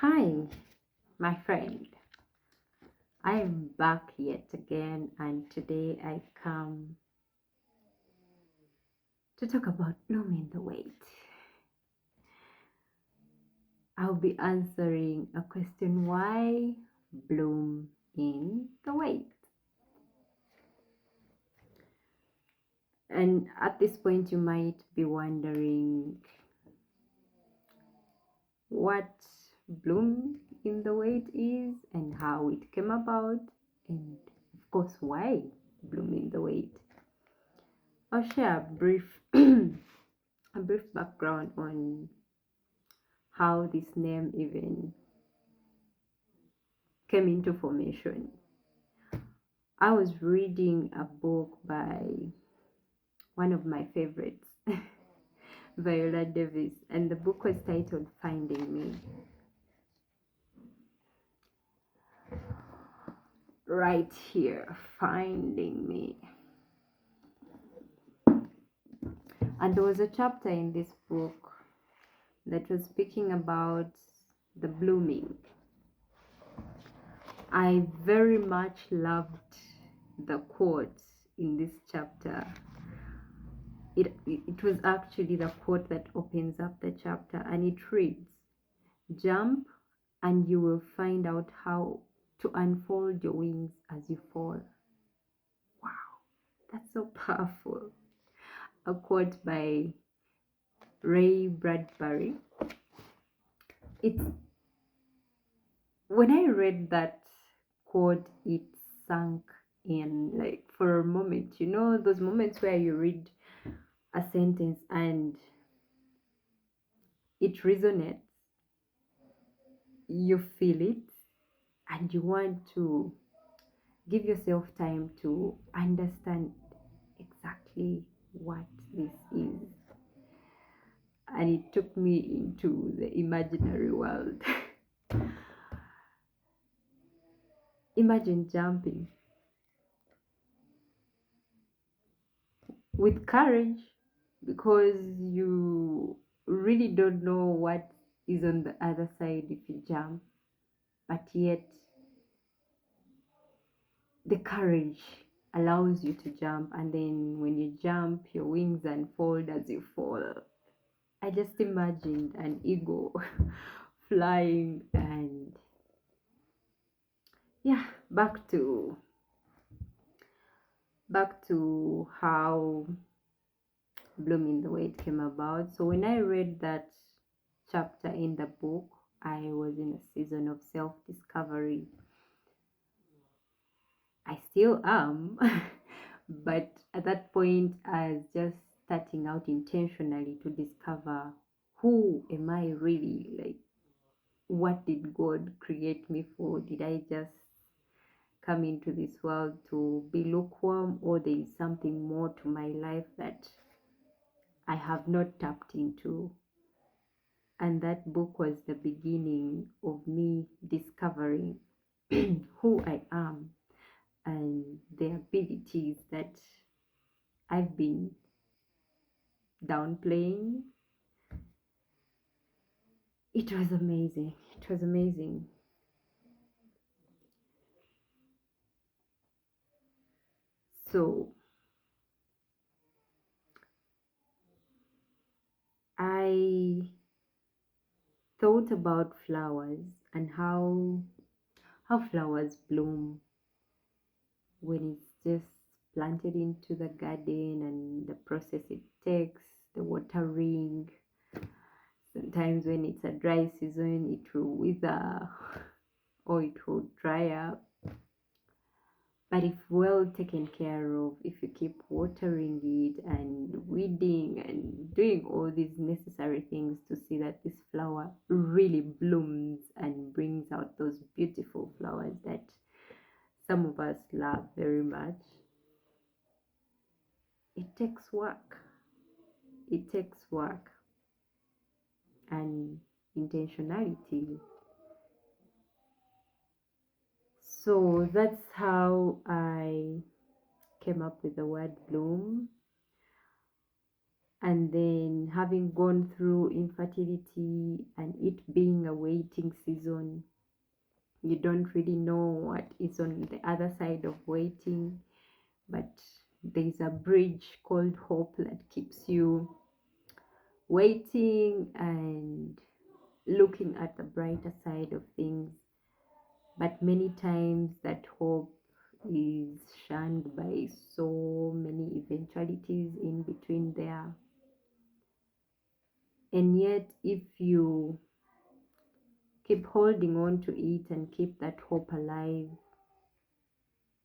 Hi, my friend. I am back yet again, and today I come to talk about blooming the weight. I'll be answering a question: why bloom in the weight? And at this point, you might be wondering what bloom in the weight is and how it came about, and of course, why bloom in the weight. I'll share a brief a brief background on how this name even came into formation. I was reading a book by one of my favorites, Viola Davis, and the book was titled Finding Me. Right here, Finding Me. And there was a chapter in this book that was speaking about the blooming. I very much loved the quote in this chapter. It was actually the quote that opens up the chapter, and it reads, "Jump and you will find out how to unfold your wings as you fall." Wow, that's so powerful. A quote by Ray Bradbury. It's When I read that quote, it sunk in, like, for a moment. You know, those moments where you read a sentence and it resonates, you feel it, and you want to give yourself time to understand exactly what this is. And it took me into the imaginary world. Imagine jumping with courage, because you really don't know what is on the other side if you jump, but yet the courage allows you to jump, and then when you jump, your wings unfold as you fall. I just imagined an eagle flying, and yeah, back to how blooming the way it came about. So when I read that chapter in the book, I was in a season of self-discovery. I still am, but at that point I was just starting out intentionally to discover, who am I really? Like, what did God create me for? Did I just come into this world to be lukewarm, or there is something more to my life that I have not tapped into? And that book was the beginning of me discovering who I am and the abilities that I've been downplaying. It was amazing. It was amazing. So I thought about flowers and how flowers bloom when it's just planted into the garden, and the process it takes, the watering. Sometimes when it's a dry season, it will wither or it will dry up. But if well taken care of, if you keep watering it and weeding and doing all these necessary things to see that this flower really blooms and brings out those beautiful flowers that some of us love very much, it takes work. It takes work and intentionality. So that's how I came up with the word bloom. And then having gone through infertility and it being a waiting season, you don't really know what is on the other side of waiting, but there's a bridge called hope that keeps you waiting and looking at the brighter side of things. But many times that hope is shunned by so many eventualities in between there. And yet, if you keep holding on to it and keep that hope alive,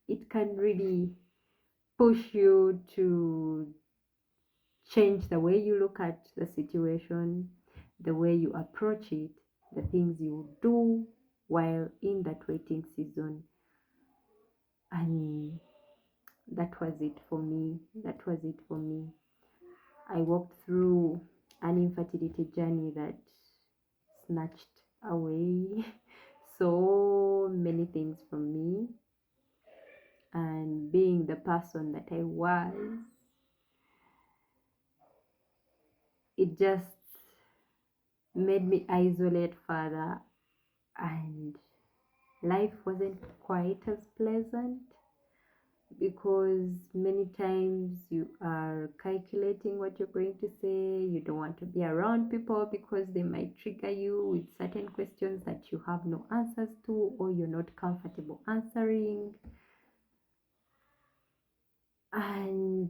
it can really push you to change the way you look at the situation, the way you approach it, the things you do while in that waiting season. And that was it for me. That was it for me. I walked through an infertility journey that snatched away so many things from me. And being the person that I was, it just made me isolate further, and life wasn't quite as pleasant because many times you are calculating what you're going to say. You don't want to be around people because they might trigger you with certain questions that you have no answers to or you're not comfortable answering. And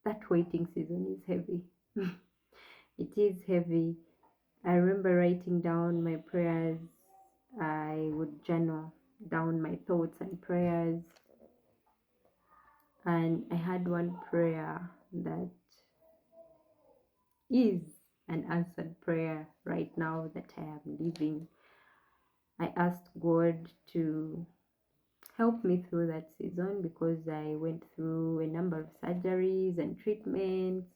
that waiting season is heavy. It is heavy. I remember writing down my prayers. I would journal down my thoughts and prayers. And I had one prayer that is an answered prayer right now that I am living. I asked God to help me through that season because I went through a number of surgeries and treatments.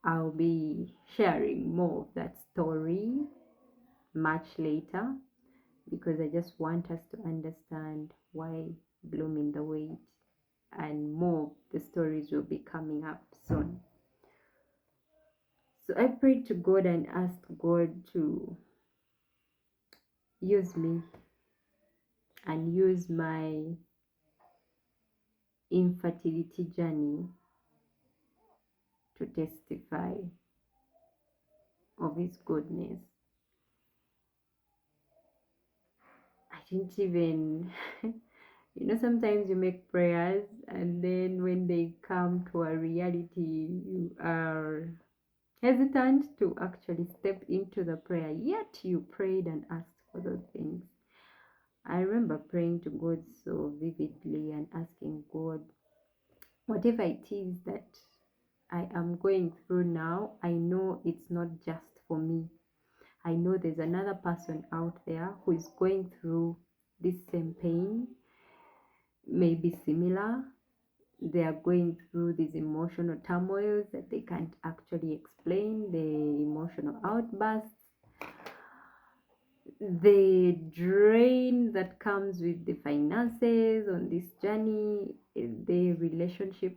I'll be sharing more of that story much later because I just want us to understand why blooming the wait, and more of the stories will be coming up soon. So I prayed to God and asked God to use me and use my infertility journey to testify of His goodness. I didn't even, sometimes you make prayers and then when they come to a reality, you are hesitant to actually step into the prayer, yet you prayed and asked for those things. I remember praying to God so vividly and asking God, whatever it is that I am going through now, I know it's not just for me. I know there's another person out there who is going through this same pain, maybe similar. They are going through these emotional turmoils that they can't actually explain, the emotional outbursts, the drain that comes with the finances on this journey, the relationship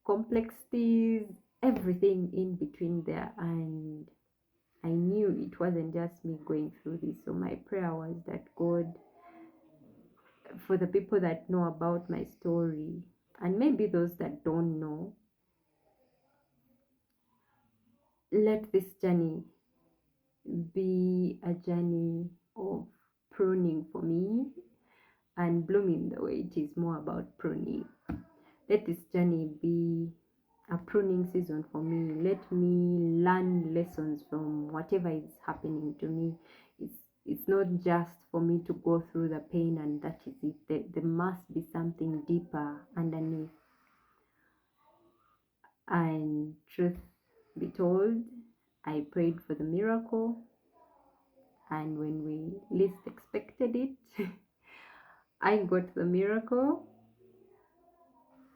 complexities, everything in between there. And I knew it wasn't just me going through this. So my prayer was that God, for the people that know about my story, and maybe those that don't know, let this journey be a journey of pruning for me, and blooming the way it is more about pruning. Let this journey be a pruning season for me. Let me learn lessons from whatever is happening to me. It's not just for me to go through the pain and that is it. There must be something deeper underneath. And truth be told, I prayed for the miracle, and when we least expected it, I got the miracle.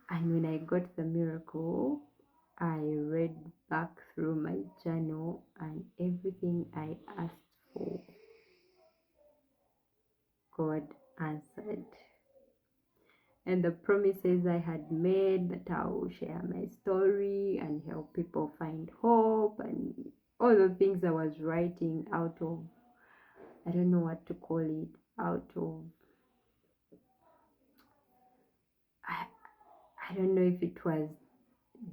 And when I got the miracle, I read back through my journal, and everything I asked for, God answered. and the promises I had made that I'll share my story and help people find hope, and all the things I was writing out of, I don't know what to call it, out of, I, I don't know if it was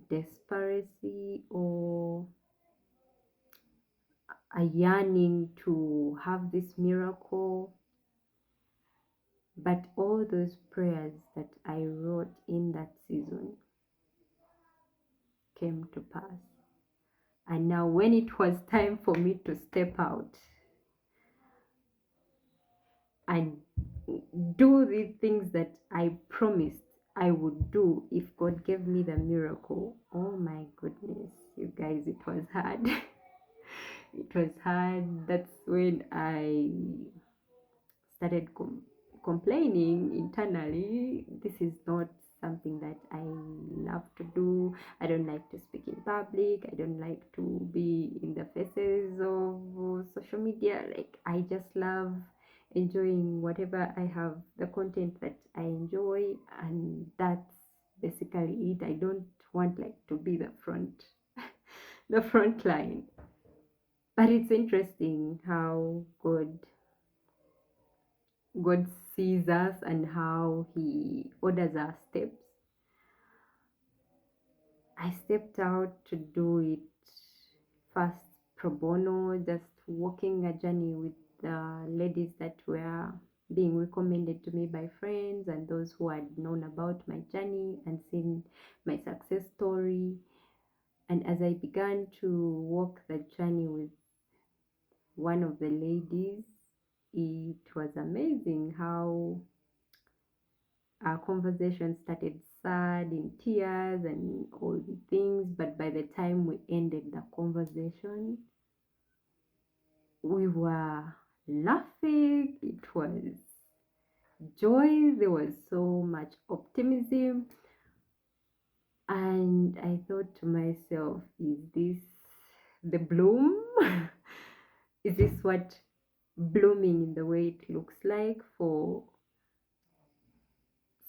desperation or a yearning to have this miracle. But all those prayers that I wrote in that season came to pass. And now, when it was time for me to step out and do the things that I promised I would do if God gave me the miracle, oh my goodness, you guys, it was hard. It was hard. That's when I started complaining internally. This is not something that I love to do. I don't like to speak in public. I don't like to be in the faces of social media. Like, I just love enjoying whatever I have, the content that I enjoy, and that's basically it. I don't want like to be the front the front line. But it's interesting how God sees us and how He orders our steps. I stepped out to do it first pro bono, just walking a journey with the ladies that were being recommended to me by friends and those who had known about my journey and seen my success story. And as I began to walk the journey with one of the ladies, it was amazing how our conversation started sad, in tears, and all the things. But by the time we ended the conversation, we were laughing. It was joy. There was so much optimism. And I thought to myself, is this the bloom? Is this what blooming in the way it looks like for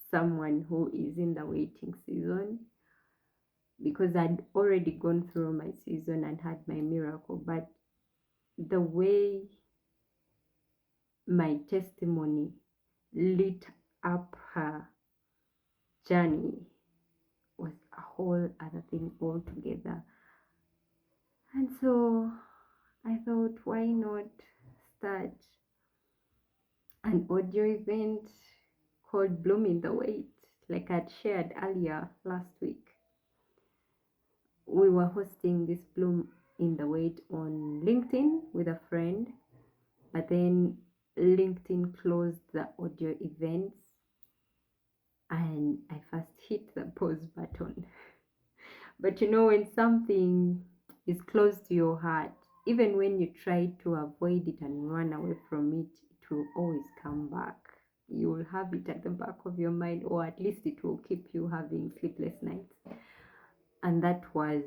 someone who is in the waiting season? Because I'd already gone through my season and had my miracle, but the way my testimony lit up her journey was a whole other thing altogether. And so I thought, why not start an audio event called Bloom in the Wait, like I'd shared earlier last week. We were hosting this Bloom in the Wait on LinkedIn with a friend, but then LinkedIn closed the audio events and I first hit the pause button. But you know, when something is close to your heart, even when you try to avoid it and run away from it, it will always come back. You will have it at the back of your mind, or at least it will keep you having sleepless nights. And that was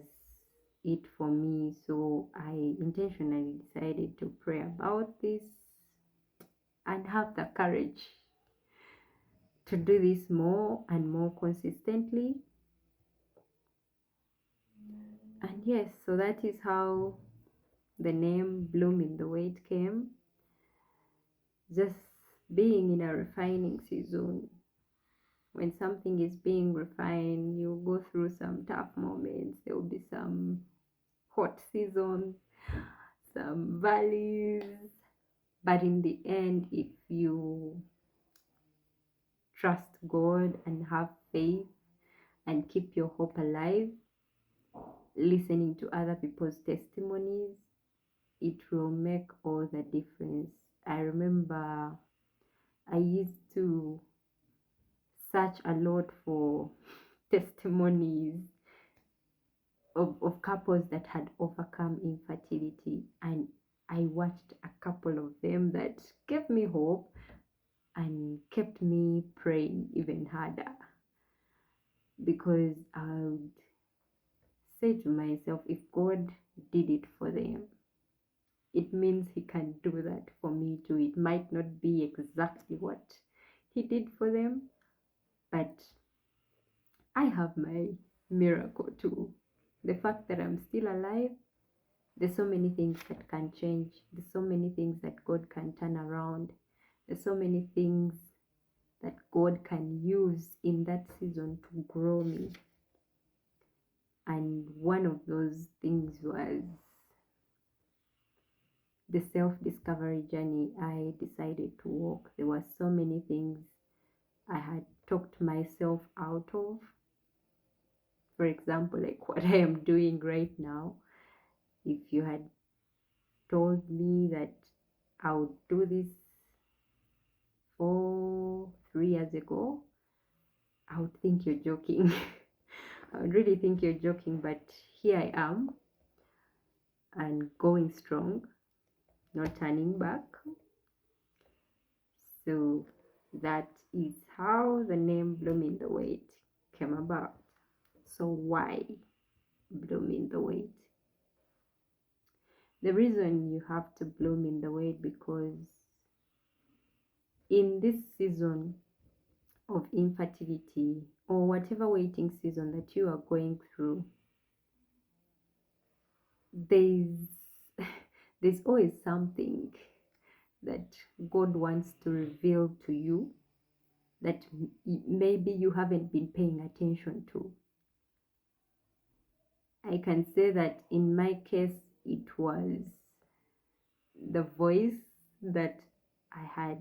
it for me. So I intentionally decided to pray about this and have the courage to do this more and more consistently. And yes, so that is how the name Bloom in the Wait came. Just being in a refining season. When something is being refined, you go through some tough moments. There will be some hot seasons, some valleys. But in the end, if you trust God and have faith and keep your hope alive, listening to other people's testimonies, it will make all the difference. I remember I used to search a lot for testimonies of couples that had overcome infertility, and I watched a couple of them that gave me hope and kept me praying even harder, because I would say to myself, if God did it for them, it means He can do that for me too. It might not be exactly what He did for them, but I have my miracle too. The fact that I'm still alive, there's so many things that can change. There's so many things that God can turn around. There's so many things that God can use in that season to grow me. And one of those things was the self-discovery journey I decided to walk. There were so many things I had talked myself out of. For example, like what I am doing right now. If you had told me that I would do this 3 years ago, I would think you're joking. I would really think you're joking, but here I am and going strong, not turning back. So that is how the name Bloom in the Wait came about. So why bloom in the wait? The reason you have to bloom in the wait, because in this season of infertility or whatever waiting season that you are going through, there's there's always something that God wants to reveal to you that maybe you haven't been paying attention to. I can say that in my case, it was the voice that I had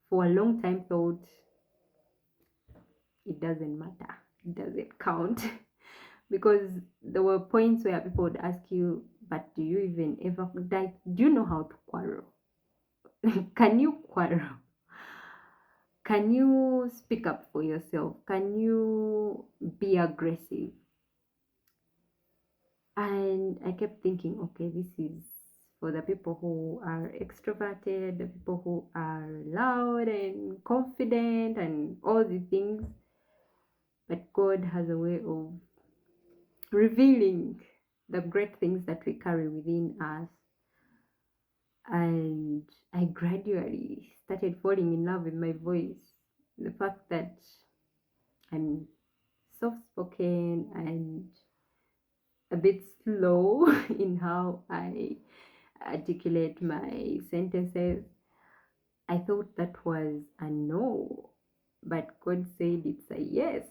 for a long time thought it doesn't matter, it doesn't count. Because there were points where people would ask you, but do you even ever, like, do you know how to quarrel? Can you quarrel? Can you speak up for yourself? Can you be aggressive? And I kept thinking, okay, this is for the people who are extroverted, the people who are loud and confident and all the things. But God has a way of revealing the great things that we carry within us. And I gradually started falling in love with my voice. The fact that I'm soft spoken and a bit slow in how I articulate my sentences. I thought that was a no, but God said it's a yes.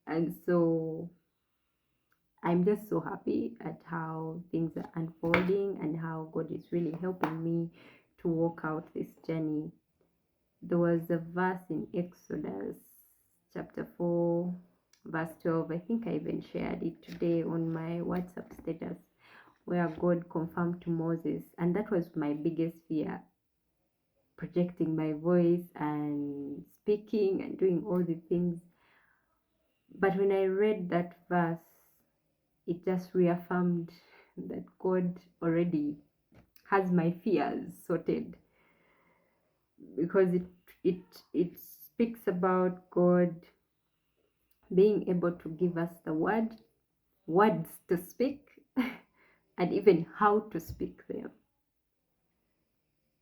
And so I'm just so happy at how things are unfolding and how God is really helping me to walk out this journey. There was a verse in Exodus chapter 4, verse 12. I think I even shared it today on my WhatsApp status, where God confirmed to Moses, and that was my biggest fear, projecting my voice and speaking and doing all the things. But when I read that verse, it just reaffirmed that God already has my fears sorted, because it it speaks about God being able to give us the words to speak and even how to speak them.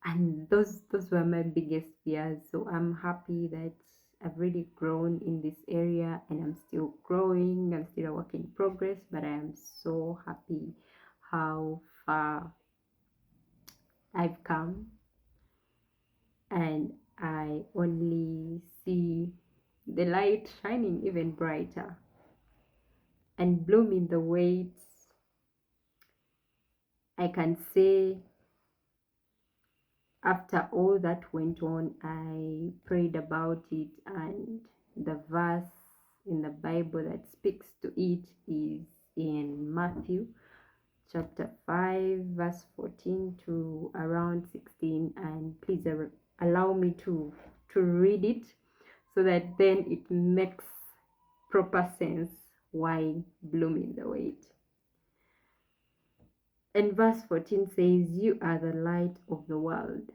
And those were my biggest fears. So I'm happy that I've really grown in this area, and I'm still growing. I'm still a work in progress, but I am so happy how far I've come, and I only see the light shining even brighter. And bloom in the waits, I can say, after all that went on, I prayed about it, and the verse in the Bible that speaks to it is in Matthew chapter 5, verse 14 to around 16. And please allow me to read it, so that then it makes proper sense why bloom in the wait. And verse 14 says, "You are the light of the world.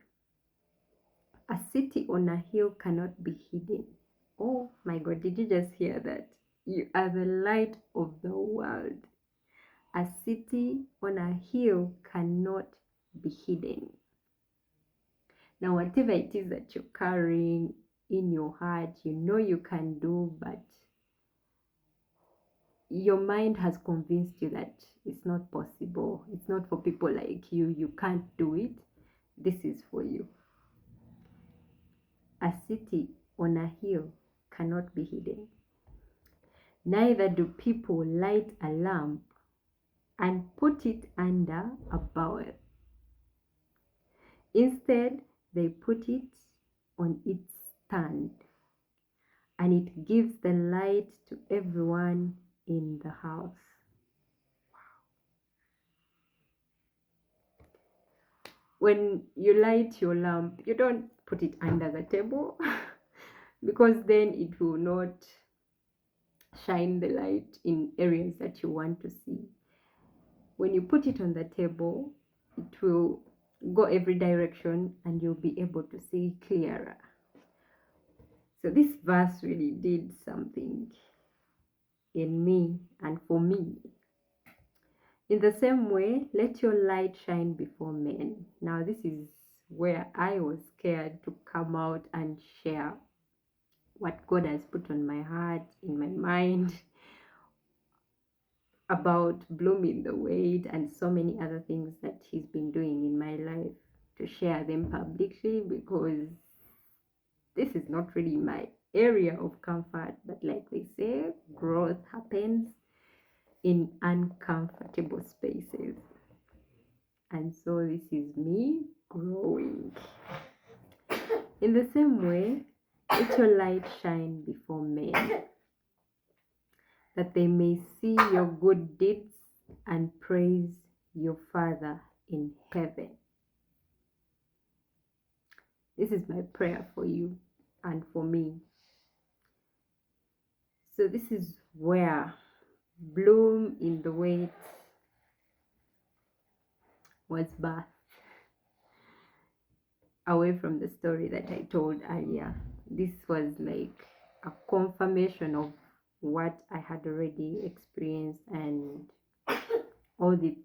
A city on a hill cannot be hidden." Oh my God, did you just hear that? You are the light of the world. A city on a hill cannot be hidden. Now, whatever it is that you're carrying, in your heart, you know you can do, but your mind has convinced you that it's not possible, it's not for people like you can't do it. This is for you. A city on a hill cannot be hidden. Neither do people light a lamp and put it under a barrel. Instead, they put it on its stand, and it gives the light to everyone in the house. When you light your lamp, you don't put it under the table because then it will not shine the light in areas that you want to see. When you put it on the table, it will go every direction and you'll be able to see clearer. So this verse really did something in me and for me. In the same way, let your light shine before men. Now, this is where I was scared to come out and share what God has put on my heart, in my mind, about blooming the weight and so many other things that He's been doing in my life, to share them publicly, because this is not really my area of comfort. But like they say, growth happens in uncomfortable spaces. And so this is me growing. In the same way, let your light shine before men, that they may see your good deeds and praise your Father in heaven. This is my prayer for you and for me. So this is where Bloom in the Wait was birthed, away from the story that I told earlier. This was like a confirmation of what I had already experienced and all these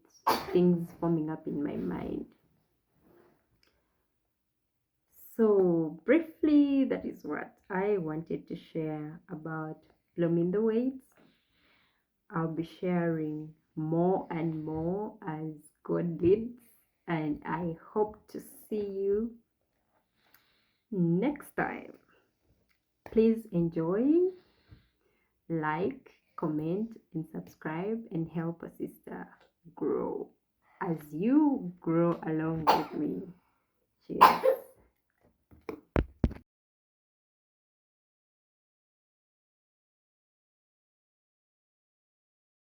things forming up in my mind. So briefly, that is what I wanted to share about Blooming the Weights. I'll be sharing more and more as God leads, and I hope to see you next time. Please enjoy, like, comment, and subscribe, and help a sister grow as you grow along with me. Cheers.